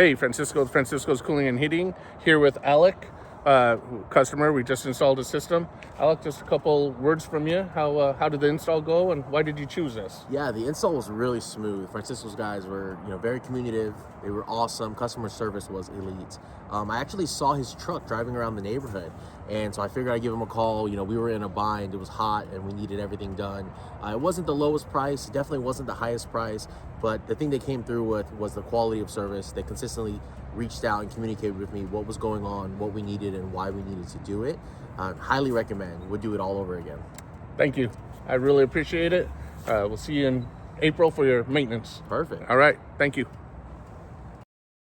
Hey, Francisco's Cooling and Heating, here with Alec, customer. We just installed a system. Alec, just a couple words from you. How did the install go, and why did you choose this? Yeah, the install was really smooth. Francisco's guys were, very communicative. They were awesome. Customer service was elite. I actually saw his truck driving around the neighborhood, and so I figured I'd give him a call. We were in a bind. It was hot, and we needed everything done. It wasn't the lowest price. It definitely wasn't the highest price, but the thing they came through with was the quality of service. They consistently reached out and communicated with me what was going on, what we needed, and why we needed to do it. Highly recommend. Would do it all over again. Thank you. I really appreciate it. We'll see you in April for your maintenance. Perfect. All right. Thank you.